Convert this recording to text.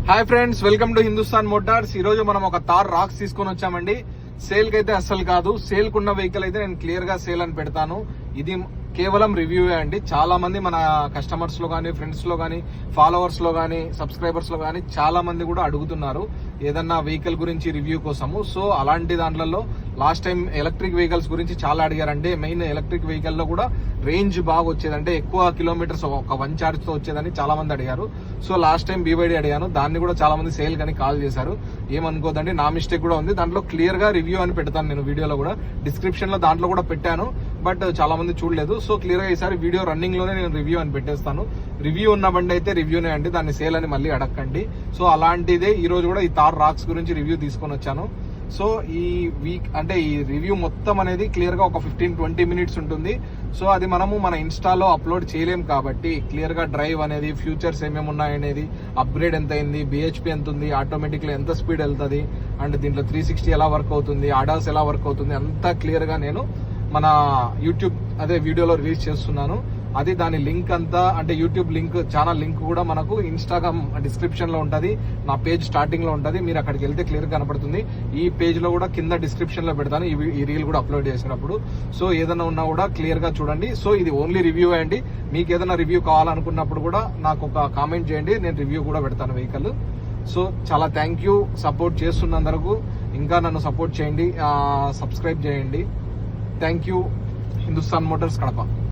Hi friends, welcome to Hindustan Motors. ఈ రోజు మనం ఒక థార్ రాక్స్ తీసుకొని వచ్చామండి. సేల్ కి అయితే అస్సలు కాదు. సేల్ కున్న వెహికల్ అయితే నేను క్లియర్ గా సేల్ అని పెడతాను. ఇది కేవలం రివ్యూ అండి. చాలా మంది మన కస్టమర్స్ లో గానీ, ఫ్రెండ్స్ లో గానీ, ఫాలోవర్స్ లో గానీ, సబ్స్క్రైబర్స్ లో గానీ చాలా మంది కూడా అడుగుతున్నారు ఏదన్నా వెహికల్ గురించి రివ్యూ కోసము. సో అలాంటి దాంట్లో లాస్ట్ టైం ఎలక్ట్రిక్ వెహికల్స్ గురించి చాలా అడిగారండి. మెయిన్ ఎలక్ట్రిక్ వెహికల్ లో కూడా రేంజ్ బాగా వచ్చేది, అంటే ఎక్కువ కిలోమీటర్స్ ఒక 1 చార్జ్ తో వచ్చేదని చాలా మంది అడిగారు. సో లాస్ట్ టైం BYD అడిగాను, దాన్ని కూడా చాలా మంది సేల్ కానీ కాల్ చేశారు. ఏమనుకోదండి, నా మిస్టేక్ కూడా ఉంది. దాంట్లో క్లియర్ గా రివ్యూ అని పెడతాను నేను వీడియోలో కూడా, డిస్క్రిప్షన్ లో దాంట్లో కూడా పెట్టాను. బట్ చాలా మంది చూడలేదు. సో క్లియర్ గా ఈసారి వీడియో రన్నింగ్ లోనే నేను రివ్యూ అని పెట్టేస్తాను. రివ్యూ ఉన్న బండి అయితే రివ్యూనే అండి, దాన్ని సేల్ అని మళ్ళీ అడగండి. సో అలాంటిదే ఈ రోజు కూడా ఈ థార్ రాక్స్ గురించి రివ్యూ తీసుకొని వచ్చాను. సో ఈ వీక్ అంటే ఈ రివ్యూ మొత్తం అనేది క్లియర్ గా ఒక 15-20 మినిట్స్ ఉంటుంది. సో అది మనము మన ఇన్స్టాలో అప్లోడ్ చేయలేం కాబట్టి క్లియర్ గా డ్రైవ్ అనేది, ఫ్యూచర్స్ ఏమేమి ఉన్నాయనేది, అప్గ్రేడ్ ఎంత అయింది, BHP ఎంత ఉంది, ఆటోమేటిక్ లో ఎంత స్పీడ్ వెళ్తుంది, అండ్ దీంట్లో 360 ఎలా వర్క్ అవుతుంది, ఆడాస్ ఎలా వర్క్ అవుతుంది, అంతా క్లియర్ గా నేను మన యూట్యూబ్ అదే వీడియోలో రిలీజ్ చేస్తున్నాను. అది దాని లింక్ అంతా, అంటే యూట్యూబ్ లింక్, ఛానల్ లింక్ కూడా మనకు ఇన్స్టాగ్రామ్ డిస్క్రిప్షన్ లో ఉంటది, నా పేజ్ స్టార్టింగ్ లో ఉంటది. మీరు అక్కడికి వెళ్తే క్లియర్ కనపడుతుంది. ఈ పేజ్ లో కూడా కింద డిస్క్రిప్షన్ లో పెడతాను ఈ రీల్ కూడా అప్లోడ్ చేసినప్పుడు. సో ఏదైనా ఉన్నా కూడా క్లియర్ గా చూడండి. సో ఇది ఓన్లీ రివ్యూ అండి. మీకు ఏదైనా రివ్యూ కావాలనుకున్నప్పుడు కూడా నాకు ఒక కామెంట్ చేయండి, నేను రివ్యూ కూడా పెడతాను వెహికల్. సో చాలా థ్యాంక్ యూ సపోర్ట్ చేస్తున్నందుకు. ఇంకా నన్ను సపోర్ట్ చేయండి, సబ్స్క్రైబ్ చేయండి. Thank you. Hindustan Motors Kadapa.